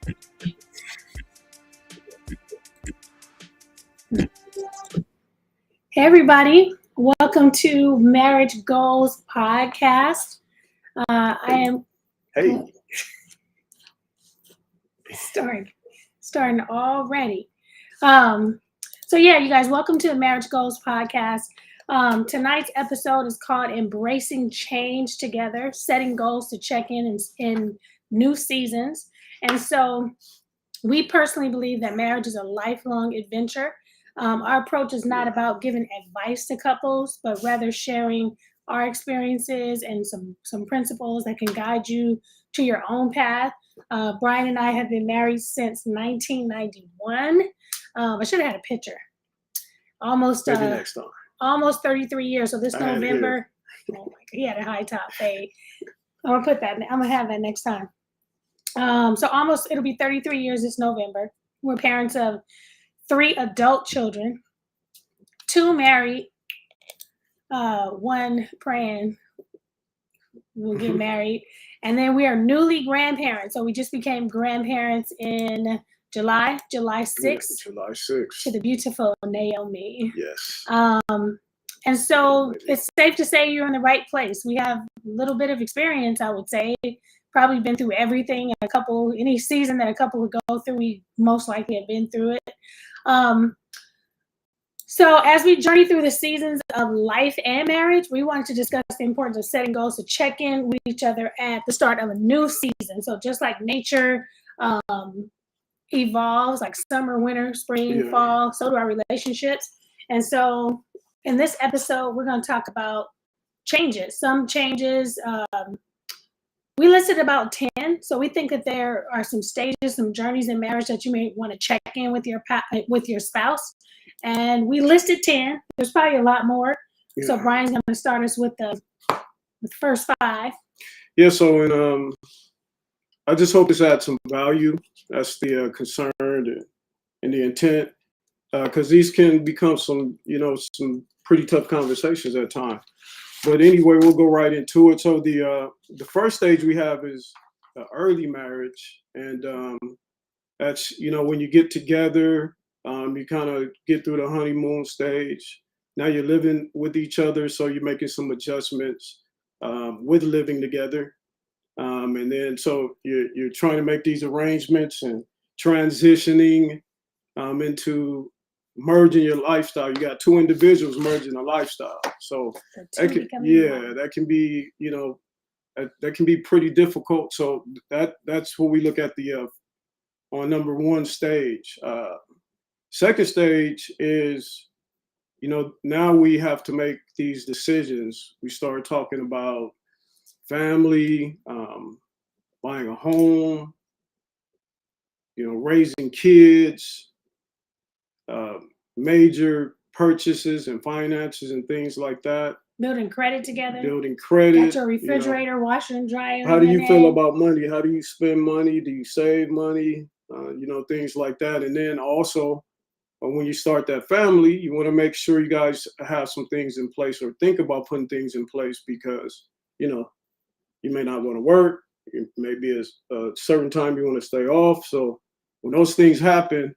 Hey everybody, welcome to Marriage Goals Podcast. I am starting already. So yeah, you guys, welcome to the Marriage Goals Podcast. Tonight's episode is called Embracing Change Together, Setting Goals to Check in New Seasons. And so we personally believe that marriage is a lifelong adventure. Our approach is not about giving advice to couples, but rather sharing our experiences and some principles that can guide you to your own path. Brian and I have been married since 1991. I should have had a picture. Almost Maybe next time. Almost 33 years. So this November, oh my God, he had a high top fade. I'm gonna have that next time. So it'll be 33 years this November. We're parents of 3 adult children, 2 married, 1 praying will get married. And then we are newly grandparents. So we just became grandparents in July 6th. July 6th. To the beautiful Naomi. Yes. And so it's safe to say you're in the right place. We have a little bit of experience, I would say. Probably been through everything. Any season that a couple would go through, we most likely have been through it. So as we journey through the seasons of life and marriage, we wanted to discuss the importance of setting goals to check in with each other at the start of a new season. So just like nature evolves, like summer, winter, spring, fall, so do our relationships. And so in this episode, we're going to talk about changes. Some changes, we listed about 10. So we think that there are some stages, some journeys in marriage that you may want to check in with your spouse. And we listed 10. There's probably a lot more. Yeah. So Brian's going to start us with the first 5. Yeah. So I just hope this adds some value. That's the concern and the intent, because these can become some pretty tough conversations at times. But anyway, we'll go right into it. So the first stage we have is early marriage, and that's when you get together, you kind of get through the honeymoon stage. Now you're living with each other, so you're making some adjustments with living together, and then so you're trying to make these arrangements and transitioning into merging your lifestyle. You got 2 individuals merging a lifestyle, so that can be that can be pretty difficult. So that's what we look at on number 1 stage. Second stage is now we have to make these decisions. We start talking about family, buying a home, raising kids, major purchases and finances and things like that. Building credit together. Got your refrigerator, washer and dryer. How do you feel about money? How do you spend money? Do you save money? Things like that. And then also, when you start that family, you want to make sure you guys have some things in place or think about putting things in place, because, you may not want to work. It may be a certain time you want to stay off. So when those things happen,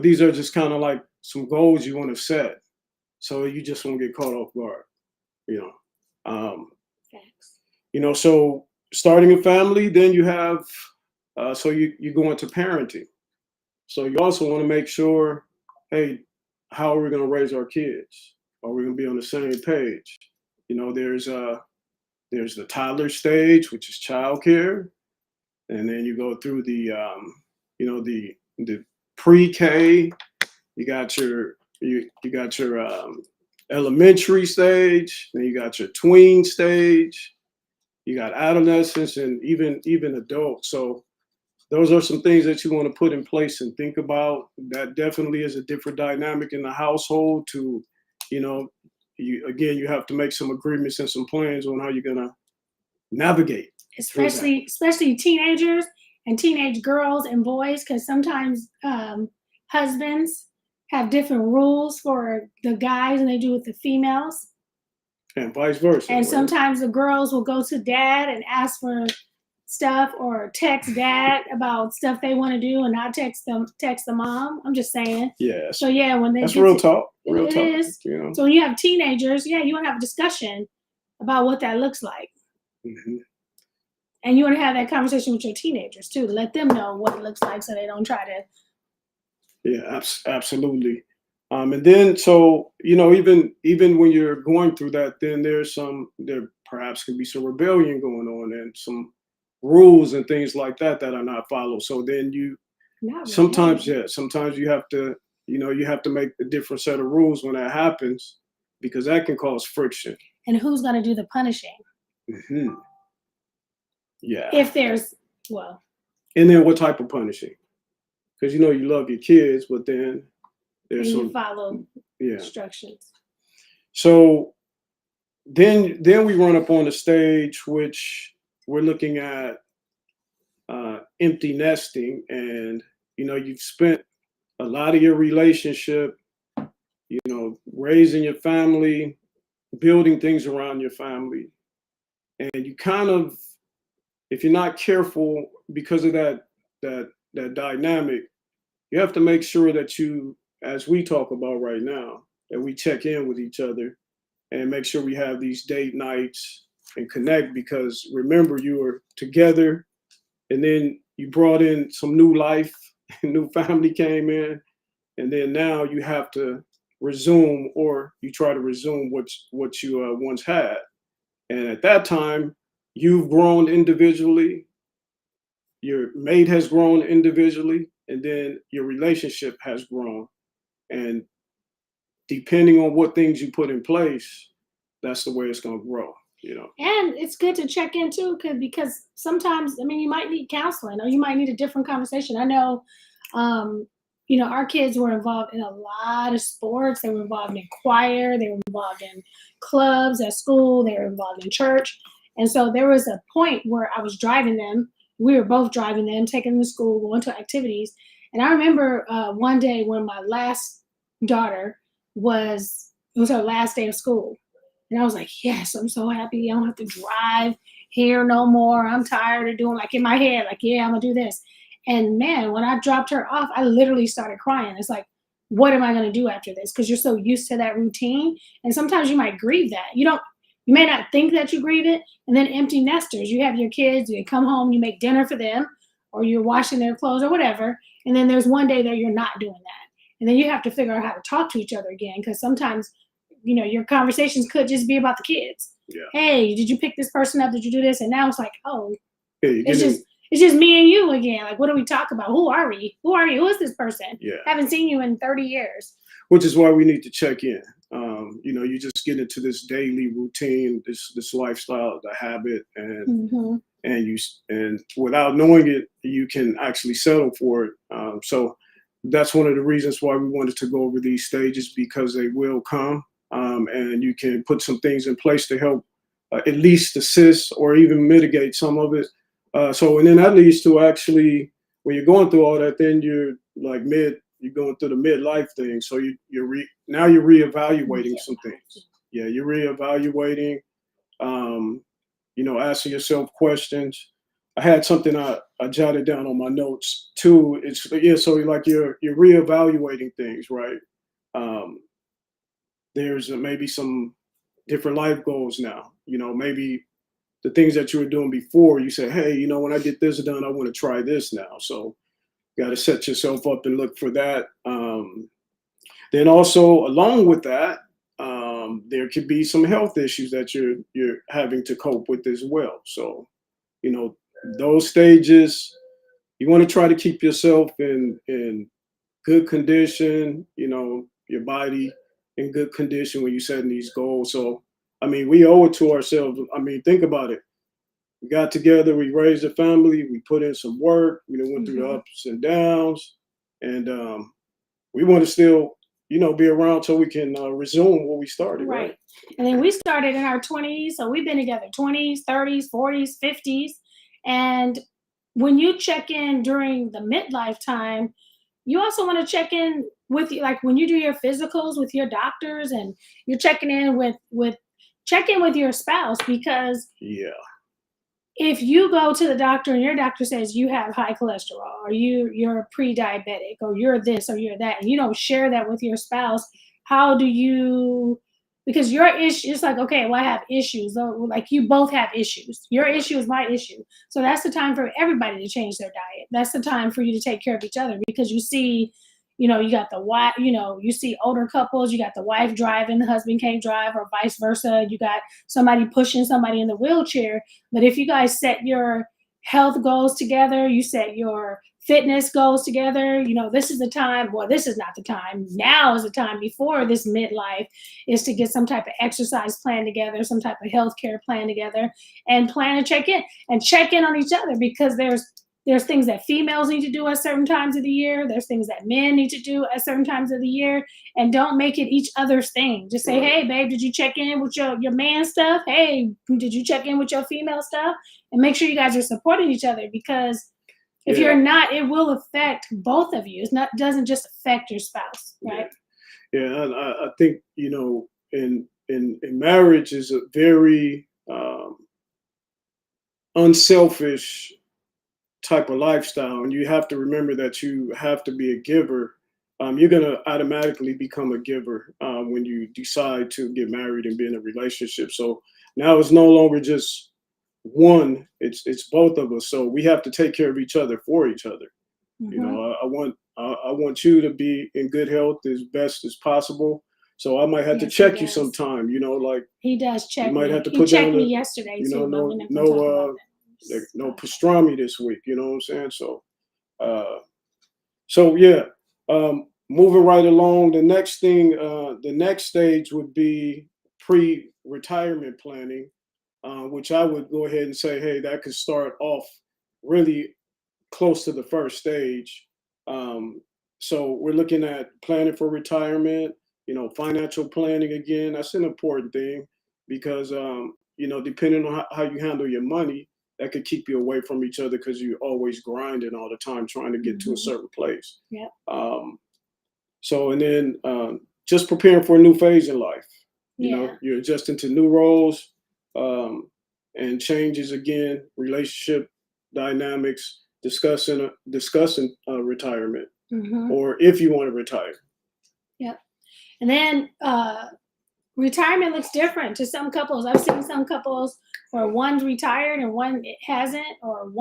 these are just kind of like some goals you want to set, so you just won't get caught off guard. So starting a family, then you have, so you go into parenting. So you also want to make sure, hey, how are we going to raise our kids? Are we going to be on the same page? There's the toddler stage, which is childcare, and then you go through the pre-K. You got your elementary stage, then you got your tween stage, you got adolescence, and even adults. So those are some things that you want to put in place and think about. That definitely is a different dynamic in the household. You have to make some agreements and some plans on how you're gonna navigate. Especially teenagers and teenage girls and boys, because sometimes husbands have different rules for the guys than they do with the females. And vice versa. And sometimes the girls will go to dad and ask for stuff or text dad about stuff they want to do and not text the mom. I'm just saying. Yeah. So yeah, when they That's get real to, talk. Real it talk. is. You know. So when you have teenagers, yeah, you want to have a discussion about what that looks like. Mm-hmm. And you want to have that conversation with your teenagers too, to let them know what it looks like so they don't try to. Yeah, absolutely. And then, so, even when you're going through that, then there perhaps could be some rebellion going on and some rules and things like that that are not followed. So then Not sometimes, rebellion. sometimes you have to make a different set of rules when that happens, because that can cause friction. And who's going to do the punishing? Hmm. Yeah. If there's, well. And then what type of punishing? Because you love your kids, but then there's you some follow instructions. So then we run up on the stage, which we're looking at empty nesting, and you've spent a lot of your relationship, raising your family, building things around your family, and you kind of, if you're not careful, because of that dynamic, you have to make sure that you, as we talk about right now, that we check in with each other and make sure we have these date nights and connect, because remember, you were together and then you brought in some new life, new family came in, and then now you have to resume, or you try to resume what you once had. And at that time, you've grown individually, your mate has grown individually, and then your relationship has grown. And depending on what things you put in place, that's the way it's going to grow. And it's good to check in too, because sometimes, I mean, you might need counseling or you might need a different conversation. I know, our kids were involved in a lot of sports. They were involved in choir. They were involved in clubs at school. They were involved in church. And so there was a point where I was driving them. We were both driving them, taking them to school, going to activities. And I remember one day when my last daughter it was her last day of school. And I was like, yes, I'm so happy. I don't have to drive here no more. I'm tired of doing, like, in my head, like, yeah, I'm gonna do this. And man, when I dropped her off, I literally started crying. It's like, what am I gonna do after this? Because you're so used to that routine. And sometimes you might grieve that. You may not think that you grieve it. And then empty nesters, you have your kids, you come home, you make dinner for them, or you're washing their clothes or whatever. And then there's one day that you're not doing that. And then you have to figure out how to talk to each other again, because sometimes your conversations could just be about the kids. Yeah. Hey, did you pick this person up? Did you do this? And now it's like, oh, hey, it's just me and you again. Like, what do we talk about? Who are we? Who are you? Who is this person? Yeah. Haven't seen you in 30 years. Which is why we need to check in. You just get into this daily routine, this lifestyle, the habit, and and without knowing it, you can actually settle for it. So that's one of the reasons why we wanted to go over these stages, because they will come. And you can put some things in place to help at least assist or even mitigate some of it. And then that leads to, actually, when you're going through all that, then you're like you're going through the midlife thing. So now you're reevaluating some things. Yeah, you're reevaluating, asking yourself questions. I had something I jotted down on my notes too. So like you're reevaluating things, right? There's maybe some different life goals now. Maybe the things that you were doing before, you say, hey, when I get this done, I want to try this now. So you got to set yourself up and look for that. Then also, along with that, there could be some health issues that you're having to cope with as well. So, those stages, you want to try to keep yourself in good condition, your body in good condition when you're setting these goals. So, I mean, we owe it to ourselves. I mean, think about it. We got together, we raised a family, we put in some work, we went through the ups and downs, and we want to still, be around so we can resume what we started. Right. And then we started in our 20s. So we've been together 20s, 30s, 40s, 50s. And when you check in during the midlife time, you also want to check in with you, like when you do your physicals with your doctors, and you're checking in with check in with your spouse, because if you go to the doctor and your doctor says you have high cholesterol or you're pre-diabetic or you're this or you're that, and you don't share that with your spouse, how do you, because your issue is like, okay, well, I have issues. Like you both have issues. Your issue is my issue. So that's the time for everybody to change their diet. That's the time for you to take care of each other, because you see, you got the wife, you see older couples, you got the wife driving, the husband can't drive, or vice versa. You got somebody pushing somebody in the wheelchair. But if you guys set your health goals together, you set your fitness goals together, this is the time. Well, this is not the time. Now is the time, before this midlife, is to get some type of exercise plan together, some type of healthcare plan together, and plan to check in on each other, because there's things that females need to do at certain times of the year. There's things that men need to do at certain times of the year. And don't make it each other's thing. Just say, hey, babe, did you check in with your man stuff? Hey, did you check in with your female stuff? And make sure you guys are supporting each other, because if you're not, it will affect both of you. Doesn't just affect your spouse, right? Yeah, and I think, in marriage is a very unselfish type of lifestyle, and you have to remember that you have to be a giver. You're going to automatically become a giver when you decide to get married and be in a relationship. So now it's no longer just one; it's both of us. So we have to take care of each other for each other. I want you to be in good health as best as possible. So I might have to check you sometime. Like he does check. You might have to he put checked down me yesterday too. No pastrami this week. You know what I'm saying? So yeah. Moving right along, the next thing, the next stage would be pre-retirement planning, which I would go ahead and say, hey, that could start off really close to the first stage. So we're looking at planning for retirement, financial planning again. That's an important thing, because, depending on how you handle your money, that could keep you away from each other, because you're always grinding all the time trying to get to a certain place. Yeah. So, and then just preparing for a new phase in life. You're adjusting to new roles and changes again, relationship dynamics, discussing retirement, or if you want to retire. Yep. And then retirement looks different to some couples. I've seen some couples where one's retired and one hasn't, or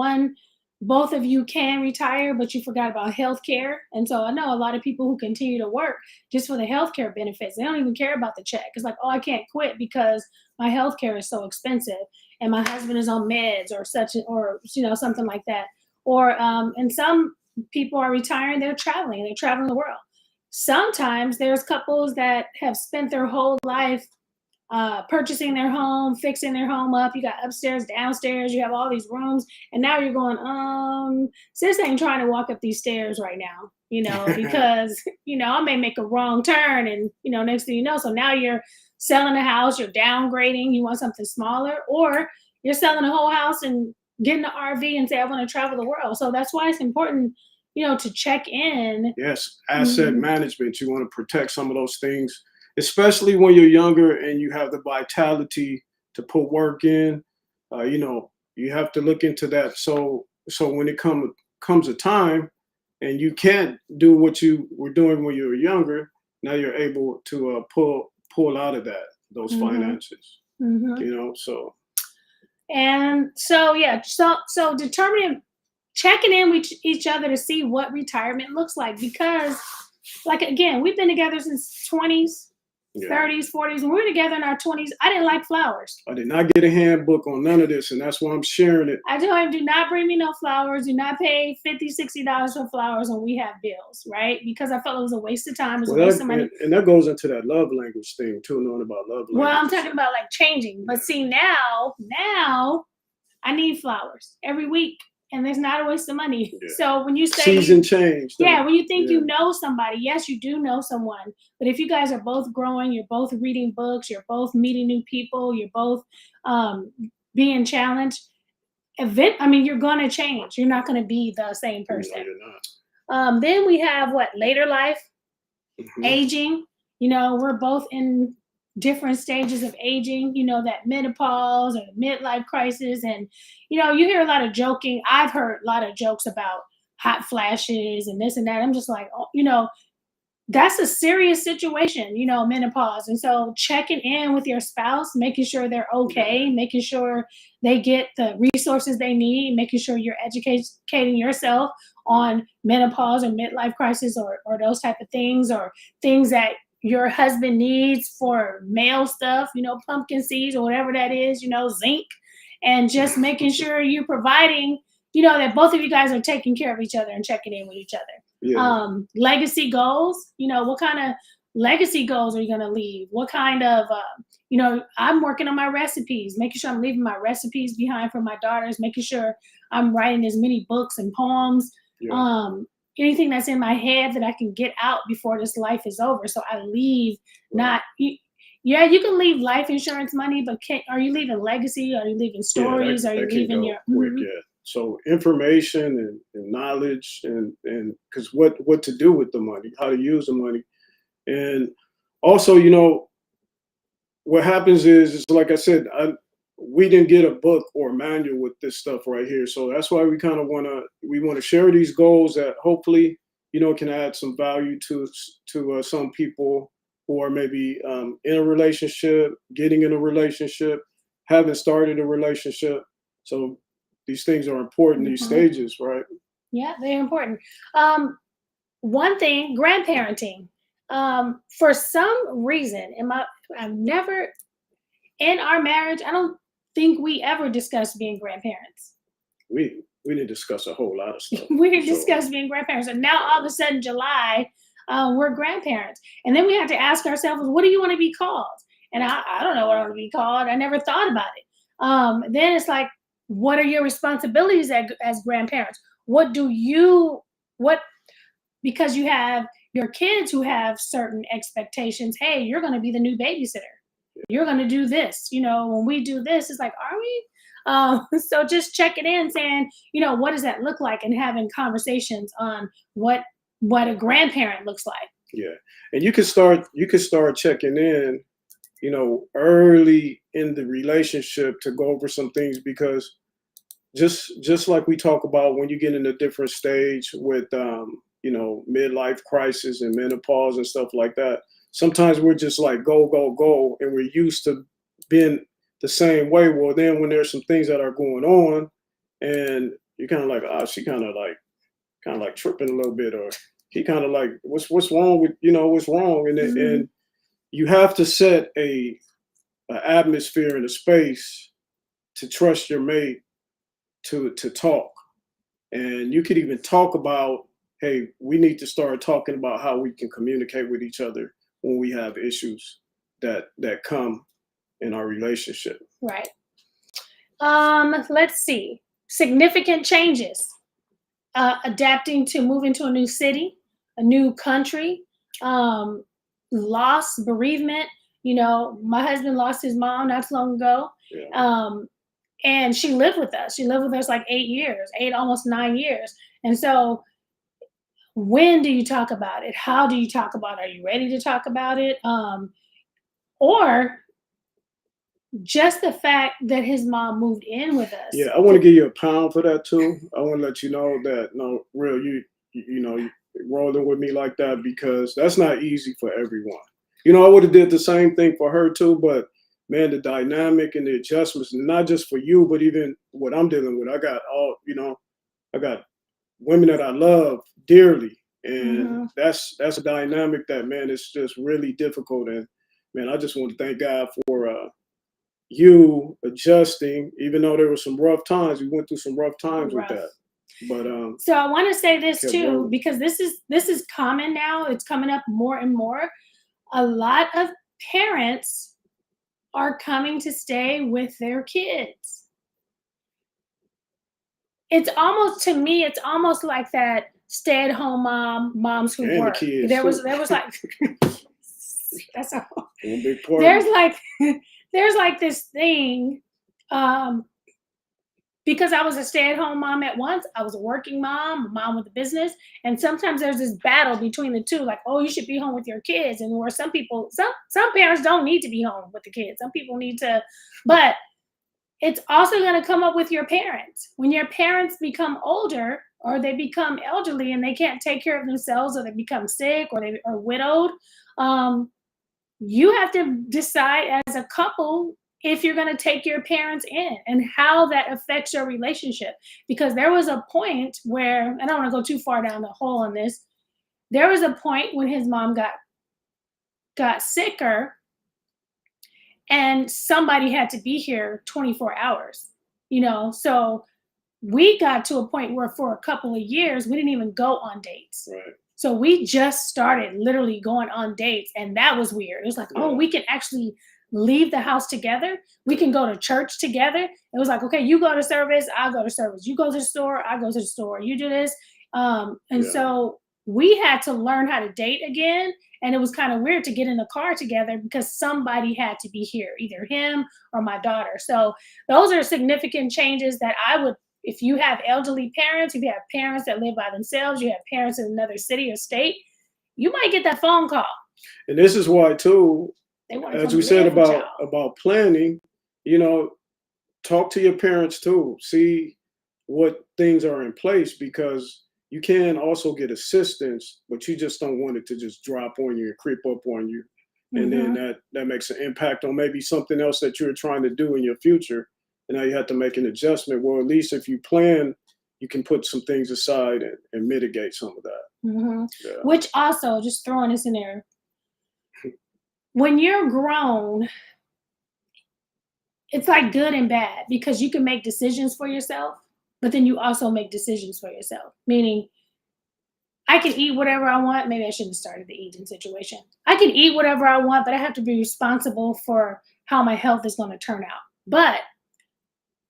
both of you can retire, but you forgot about health care. And so I know a lot of people who continue to work just for the health care benefits. They don't even care about the check. It's like, oh, I can't quit because my health care is so expensive and my husband is on meds or something like that. Or and some people are retiring, they're traveling the world. Sometimes there's couples that have spent their whole life purchasing their home, fixing their home up. You got upstairs, downstairs, you have all these rooms, and now you're going, sis ain't trying to walk up these stairs right now, because, I may make a wrong turn, and, next thing you know, so now you're selling a house, you're downgrading, you want something smaller, or you're selling a whole house and getting an RV and say, I want to travel the world. So that's why it's important, to check in. Yes, asset management. You want to protect some of those things, especially when you're younger and you have the vitality to put work in. You have to look into that. So when it comes a time and you can't do what you were doing when you were younger, now you're able to pull out of those finances. So. And so yeah, so determining, checking in with each other to see what retirement looks like, because, like, again, we've been together since 20s, 30s, 40s. When we were together in our 20s, I didn't like flowers. I did not get a handbook on none of this, and that's why I'm sharing it. I told him, do not bring me no flowers. Do not pay $50, $60 for flowers when we have bills, right? Because I felt it was a waste of time. It was a waste of money. And that goes into that love language thing, too, knowing about love language. Well, I'm talking about, like, changing. But see, now I need flowers every week. And there's not a waste of money. Yeah. So when you say season change, when you think you know somebody, yes, you do know someone. But if you guys are both growing, you're both reading books, you're both meeting new people, you're both being challenged. You're gonna change. You're not gonna be the same person. No, you're not. Then we have later life, aging. We're both in different stages of aging, that menopause or the midlife crisis. And, you hear a lot of joking. I've heard a lot of jokes about hot flashes and this and that. I'm just like, oh, that's a serious situation, menopause. And so checking in with your spouse, making sure they're okay, making sure they get the resources they need, making sure you're educating yourself on menopause or midlife crisis or those type of things, or things that your husband needs for male stuff, pumpkin seeds or whatever that is, zinc, and just making sure you're providing, that both of you guys are taking care of each other and checking in with each other. Yeah. Legacy goals, what kind of legacy goals are you going to leave? What kind of, I'm working on my recipes, making sure I'm leaving my recipes behind for my daughters, making sure I'm writing as many books and poems, Yeah. anything that's in my head that I can get out before this life is over. So I leave Right. yeah, you can leave life insurance money, but are you leaving legacy? Are you leaving Yeah, stories? Are you that can leaving go your, quick. Yeah. So information and knowledge and because what to do with the money, how to use the money, and also what happens is like I said, we didn't get a book or a manual with this stuff right here, so that's why we kind of want to share these goals that hopefully can add some value to some people who are maybe in a relationship, getting in a relationship, haven't started a relationship. So these things are important, these Mhm. stages, right? Yeah, very important. One thing, grandparenting. For some reason, I've never in our marriage, I don't think we ever discussed being grandparents. We didn't discuss a whole lot of stuff We for didn't sure. discuss being grandparents, and now all of a sudden, July, we're grandparents, and then we have to ask ourselves, what do you want to be called? And I don't know what I want to be called. I never thought about it. Then it's like, what are your responsibilities as grandparents? What do you what because you have your kids who have certain expectations. Hey, you're going to be the new babysitter. You're going to do this. When we do this, it's like, are we? So just checking in, saying, what does that look like, and having conversations on what a grandparent looks like. Yeah, and you could start checking in, early in the relationship to go over some things because just like we talk about when you get in a different stage with midlife crisis and menopause and stuff like that, sometimes we're just like go go go and we're used to being the same way. Well, then when there's some things that are going on and you're kind of like, oh, she kind of like tripping a little bit, or he kind of like what's wrong with what's wrong, Mhm. and you have to set a atmosphere and a space to trust your mate to talk. And you could even talk about, hey, we need to start talking about how we can communicate with each other when we have issues that come in our relationship. Right. Let's see. Significant changes. Adapting to moving to a new city, a new country, um, loss, bereavement. My husband lost his mom not too long ago, Yeah. and she lived with us. She lived with us like 8 years, almost 9 years. And so, when do you talk about it? How do you talk about it? Are you ready to talk about it? Or just the fact that his mom moved in with Yeah, us. I want to give you a pound for that too. I want to let you know that no, real, you rolling with me like that because that's not easy for everyone. I would have did the same thing for her too, but man, the dynamic and the adjustments, not just for you, but even what I'm dealing with. I got women that I love dearly, and Mhm. that's a dynamic that, man, it's just really difficult. And man, I just want to thank God for you adjusting, even though there were some rough times. We went through some rough times with Rough. that, but So I want to say this kept too, rolling. because this is common now. It's coming up more and more. A lot of parents are coming to stay with their kids. It's almost, to me, it's almost like that stay-at-home moms who And the work. kids There was too. there was like that's a, One big party. there's like there's like this thing. Um, because I was a stay-at-home mom at once. I was a working mom, a mom with a business, and sometimes there's this battle between the two, like, oh, you should be home with your kids, and where some people, some parents don't need to be home with the kids. Some people need to, but it's also going to come up with your parents. When your parents become older or they become elderly and they can't take care of themselves, or they become sick, or they are widowed, um, you have to decide as a couple if you're going to take your parents in and how that affects your relationship. Because there was a point where, and I don't want to go too far down the hole on this, there was a point when his mom got sicker and somebody had to be here 24 hours, so we got to a point where for a couple of years we didn't even go on dates. Right. So we just started literally going on dates, and that was weird. It was like, oh, we can actually leave the house together. We can go to church together. It was like, okay, you go to service, I'll go to service. You go to the store, I go to the store. You do this. So we had to learn how to date again. And it was kind of weird to get in the car together because somebody had to be here, either him or my daughter. So those are significant changes that I would, if you have elderly parents, if you have parents that live by themselves, you have parents in another city or state, you might get that phone call. And this is why, too, as we said about planning, talk to your parents, too. See what things are in place, because you can also get assistance, but you just don't want it to just drop on you and creep up on you. And then that makes an impact on maybe something else that you're trying to do in your future. And now you have to make an adjustment. Well, at least if you plan, you can put some things aside and mitigate some of that. Yeah. Which also, just throwing this in there, when you're grown, it's like good and bad, because you can make decisions for yourself, but then you also make decisions for yourself. Meaning, I can eat whatever I want. Maybe I shouldn't have started the eating situation. I can eat whatever I want, but I have to be responsible for how my health is going to turn out. But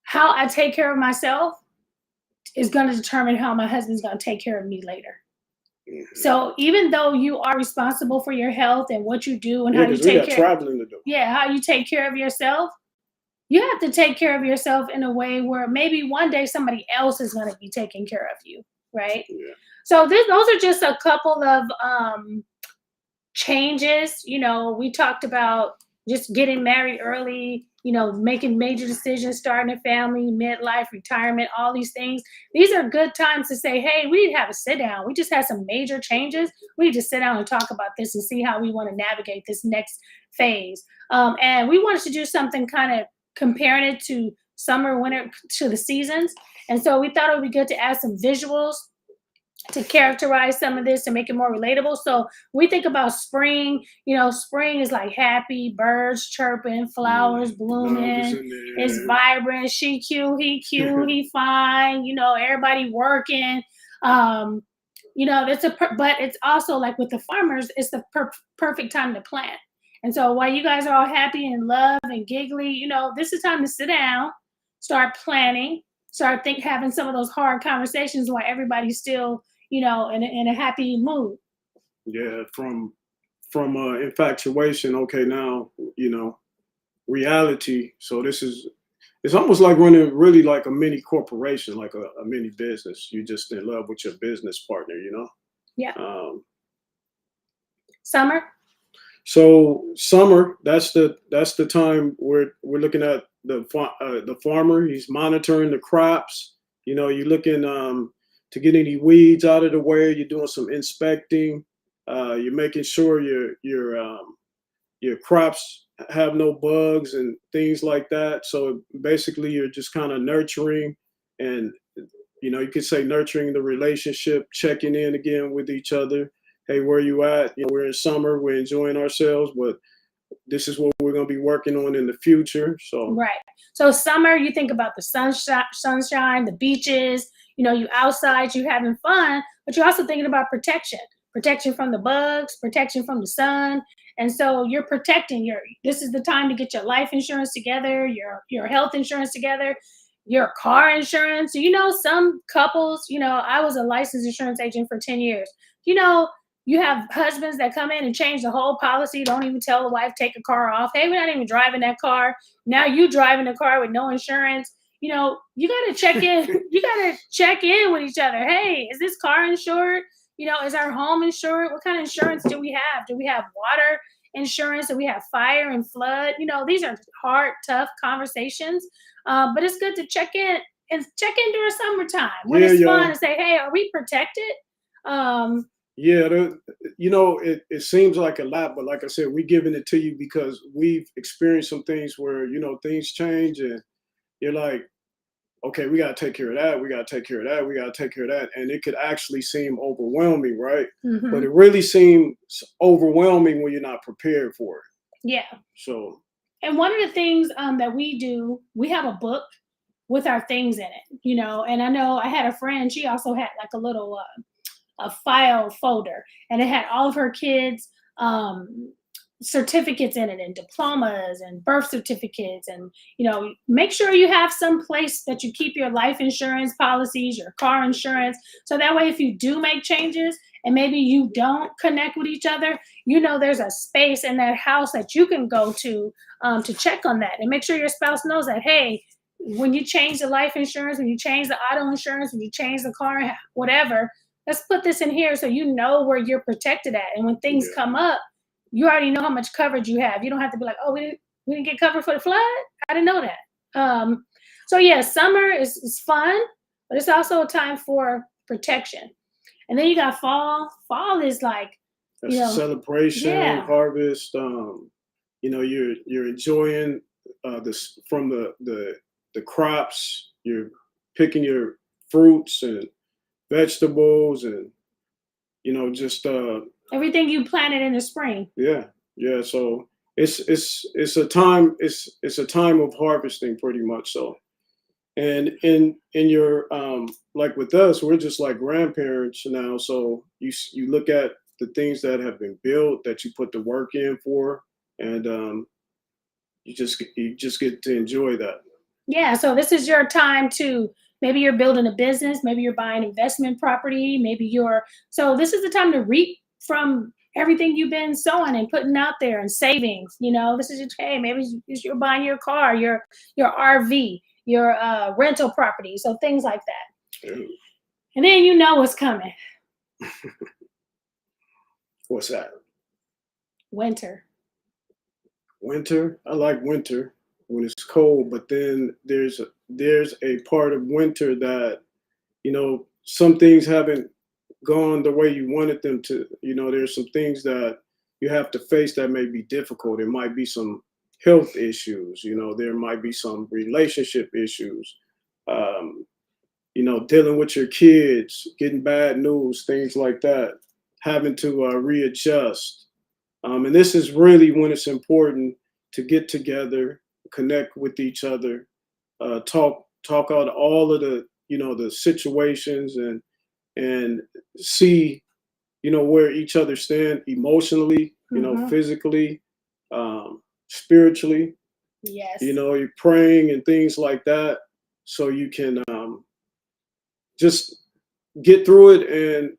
how I take care of myself is going to determine how my husband's going to take care of me later. So even though you are responsible for your health and what you do and how you take care, traveling to do. How you take care of yourself, you have to take care of yourself in a way where maybe one day somebody else is going to be taking care of you, right? Yeah. So those are just a couple of changes. We talked about just getting married early, making major decisions, starting a family, midlife, retirement, all these things. These are good times to say, hey, we need to have a sit down. We just had some major changes. We need to sit down and talk about this and see how we want to navigate this next phase. And we wanted to do something kind of comparing it to summer, winter, to the seasons. And so we thought it would be good to add some visuals to characterize some of this to make it more relatable. So we think about spring, spring is like happy, birds chirping, flowers blooming, it's vibrant, she cute, he fine, everybody working. But it's also like with the farmers, it's the perfect time to plant. And so while you guys are all happy and love and giggly, this is time to sit down, start planning, start having some of those hard conversations while everybody's still, in a happy mood. Yeah, from infatuation. Okay, now reality. So it's almost like running really like a mini corporation, like a mini business. You just in love with your business partner, Yeah. Summer. So summer, that's the time where we're looking at the farmer. He's monitoring the crops. You're looking to get any weeds out of the way. You're doing some inspecting. You're making sure your crops have no bugs and things like that. So basically, you're just kind of nurturing, and you could say nurturing the relationship, checking in again with each other. Hey, where you at? We're in summer, we're enjoying ourselves, but this is what we're going to be working on in the future. So right. So summer, you think about the sunshine, the beaches. You outside, you having fun, but you're also thinking about protection from the bugs, protection from the sun. And so you're protecting this is the time to get your life insurance together, your health insurance together, your car insurance. Some couples, I was a licensed insurance agent for 10 years. You have husbands that come in and change the whole policy, don't even tell the wife, take a car off. Hey, we're not even driving that car. Now you driving the car with no insurance. you know, you got to check in. You got to check in with each other. Hey, is this car insured? You know, is our home insured? What kind of insurance do we have? Do we have water insurance? Do we have fire and flood? You know, these are hard, tough conversations. But it's good to check in and check in during summertime when Yeah, it's fun y'all. and say, hey, are we protected? Um, Yeah, you know, it seems like a lot, but like I said, we're giving it to you because we've experienced some things where, you know, things change and you're like, okay, we got to take care of that. We got to take care of that. We got to take care of that. And it could actually seem overwhelming, right? But mhm. it really seems overwhelming when you're not prepared for it. Yeah. So, And one of the things that we do, we have a book with our things in it, you know. And I know I had a friend, she also had like a little a file folder, and it had all of her kids' certificates in it, and diplomas, and birth certificates, and you know, make sure you have some place that you keep your life insurance policies, your car insurance, so that way if you do make changes and maybe you don't connect with each other, you know there's a space in that house that you can go to check on that, and make sure your spouse knows that, hey, when you change the life insurance, when you change the auto insurance, when you change the car, whatever, let's put this in here so you know where you're protected at. And when things yeah. come up, you already know how much coverage you have. You don't have to be like, oh, we didn't get covered for the flood. I didn't know that. So yeah, summer is fun, but it's also a time for protection. And then you got fall. Fall is like, That's you a know, celebration, yeah, harvest. You know, you're enjoying this from the crops. You're picking your fruits and vegetables, and you know, just everything you planted in the spring. yeah, yeah. So it's a time it's a time of harvesting, pretty much. So, and in your like with us, we're just like grandparents now. So you look at the things that have been built that you put the work in for, and you just get to enjoy that. Yeah, so this is your time to, maybe you're building a business, maybe you're buying investment property, maybe you're, so this is the time to reap from everything you've been sowing and putting out there and savings. You know, this is your, hey, maybe you're buying your car, your RV, your rental property, so things like that. Ooh, And then you know what's coming. what's that? Winter. Winter. I like winter when it's cold, but then there's a part of winter that, you know, some things haven't gone the way you wanted them to. You know, there's some things that you have to face that may be difficult. It might be some health issues. You know, there might be some relationship issues. Um, you know, dealing with your kids, getting bad news, things like that, having to readjust. And this is really when it's important to get together, connect with each other, talk out all of the, you know, the situations, and see, you know, where each other stand emotionally, you know, Hmm. physically, spiritually. You Yes. know, you're praying and things like that, so you can just get through it, and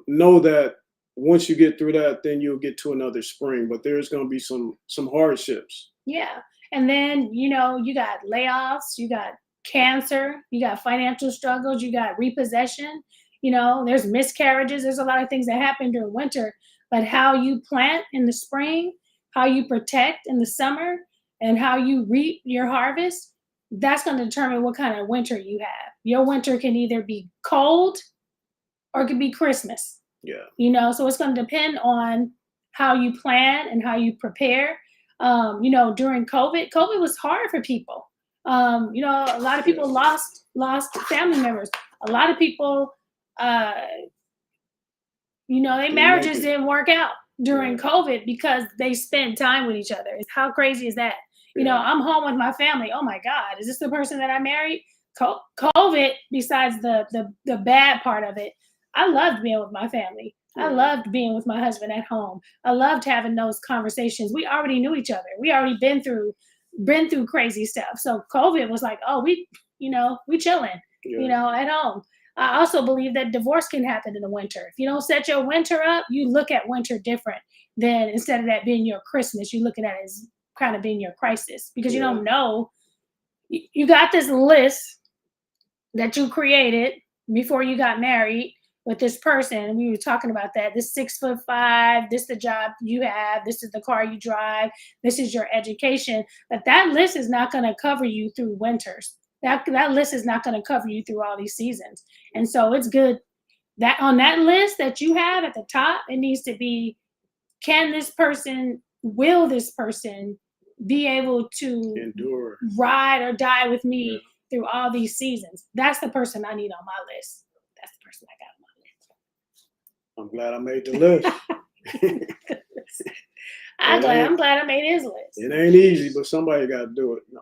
know that once you get through that, then you'll get to another spring. But there's going to be some hardships. Yeah. And then, you know, you got layoffs, you got cancer, you got financial struggles, you got repossession, you know, there's miscarriages, there's a lot of things that happen during winter. But how you plant in the spring, how you protect in the summer, and how you reap your harvest, that's going to determine what kind of winter you have. Your winter can either be cold or it could be Christmas. Yeah, You know, so it's going to depend on how you plan and how you prepare. You know, during COVID was hard for people. You know, a lot of yeah, people lost family members. A lot of people, uh, you know, their didn't make marriages it. didn't work out during Yeah, COVID because they spent time with each other. How crazy is that? You know, yeah, I'm home with my family. Oh my God, is this the person that I married? COVID, besides the bad part of it, I loved being with my family. I yeah, loved being with my husband at home. I loved having those conversations. We already knew each other. We already been through crazy stuff. So COVID was like, oh, you know, we chilling, you yeah, know, at home. I also believe that divorce can happen in the winter. If you don't set your winter up, you look at winter different than, instead of that being your Christmas, you look at it as kind of being your crisis, because you yeah, don't know you got this list that you created before you got married with this person. We were talking about that. This 6'5", this is the job you have, this is the car you drive, this is your education. But that list is not going to cover you through winters. That list is not going to cover you through all these seasons. And so it's good that on that list that you have at the top, it needs to be, will this person be able to Endure. ride or die with me through all these seasons? That's the person I need on my list. That's the person I got on my list. I'm glad I made the list. I'm glad I made his list. It ain't easy, but somebody got to do it. No.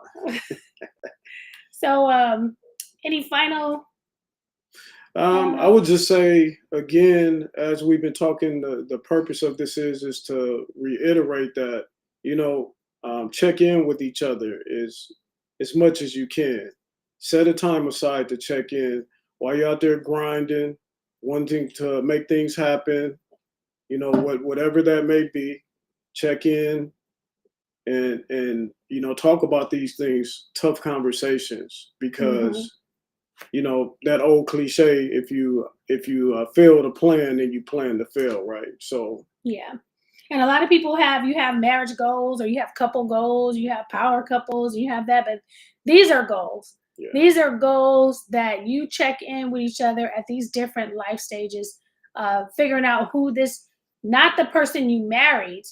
So, any final? I would just say again, as we've been talking, the purpose of this is to reiterate that, check in with each other as much as you can. Set a time aside to check in while you're out there grinding, wanting to make things happen. Whatever that may be, check in and talk about these things, tough conversations, because that old cliche, if you fail to plan, then you plan to fail, right? So yeah. And a lot of people you have marriage goals, or you have couple goals, you have power couples, you have that, but these are goals. Yeah. These are goals that you check in with each other at these different life stages, figuring out not the person you married,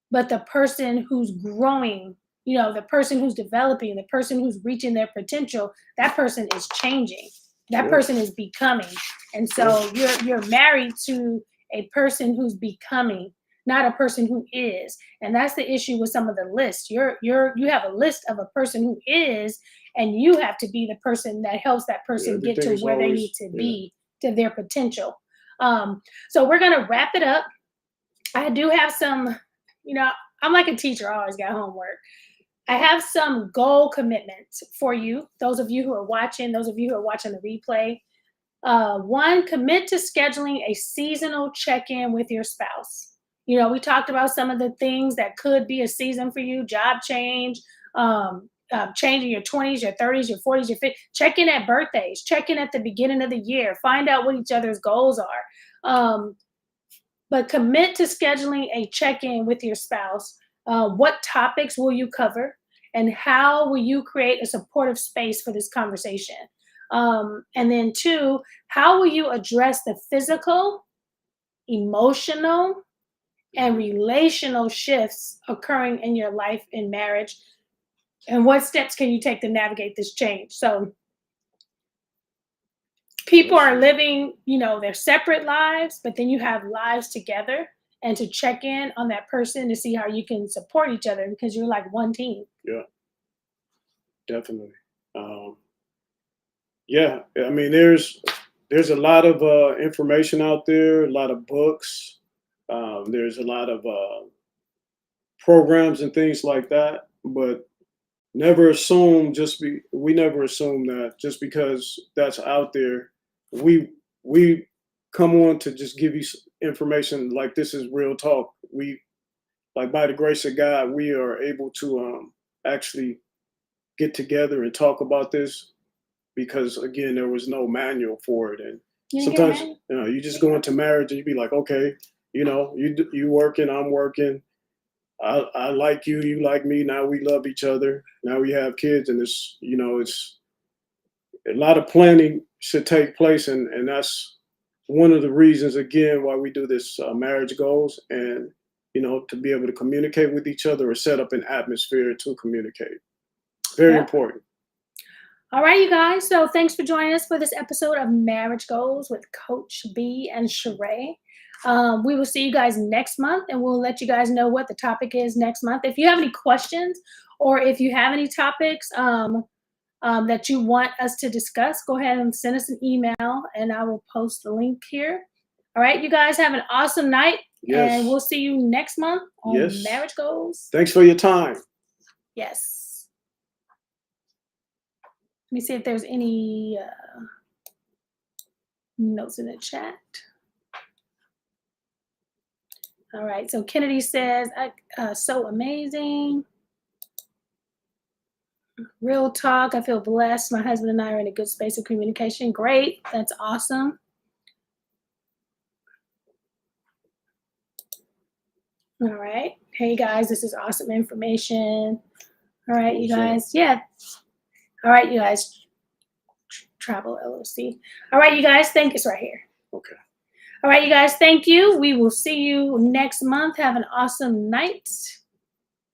but the person who's growing, the person who's developing, the person who's reaching their potential. That person is changing. That person is becoming. And so you're married to a person who's becoming, not a person who is. And that's the issue with some of the lists. You have a list of a person who is, and you have to be the person that helps that person get to where they need to be, to their potential. So we're going to wrap it up. I do have some, I'm like a teacher. I always got homework. I have some goal commitments for you. Those of you who are watching the replay. One, commit to scheduling a seasonal check-in with your spouse. We talked about some of the things that could be a season for you: job change, change in your 20s, your 30s, your 40s, your 50s. Check in at birthdays. Check in at the beginning of the year. Find out what each other's goals are. But commit to scheduling a check-in with your spouse. What topics will you cover? And how will you create a supportive space for this conversation? And then 2, how will you address the physical, emotional, and relational shifts occurring in your life in marriage? And what steps can you take to navigate this change? So people are living, their separate lives, but then you have lives together, and to check in on that person to see how you can support each other, because you're like one team. Yeah, definitely. Yeah, I mean, there's a lot of information out there, a lot of books. There's a lot of programs and things like that, but never assume we never assume that just because that's out there, we come on to just give you information like this is real talk. We, like, by the grace of God, we are able to actually get together and talk about this, because again, there was no manual for it. And sometimes you just go into marriage and you be like, okay, you working, I'm working, I like you, you like me, now we love each other, now we have kids, and it's a lot of planning should take place, and that's one of the reasons, again, why we do this marriage goals, and to be able to communicate with each other or set up an atmosphere to communicate. Very important. All right, you guys. So thanks for joining us for this episode of Marriage Goals with Coach B and Sherea. We will see you guys next month, and we'll let you guys know what the topic is next month. If you have any questions, or if you have any topics that you want us to discuss, go ahead and send us an email, and I will post the link here. All right, you guys have an awesome night, and we'll see you next month on Marriage Goals. Thanks for your time. Yes. Let me see if there's any notes in the chat. All right, so Kennedy says, so amazing. Real talk. I feel blessed. My husband and I are in a good space of communication. Great. That's awesome. All right. Hey guys, this is awesome information. All right, you guys. Yeah. All right, you guys. Travel LLC. All right, you guys. Thank you. It's right here. Okay. All right, you guys. Thank you. We will see you next month. Have an awesome night.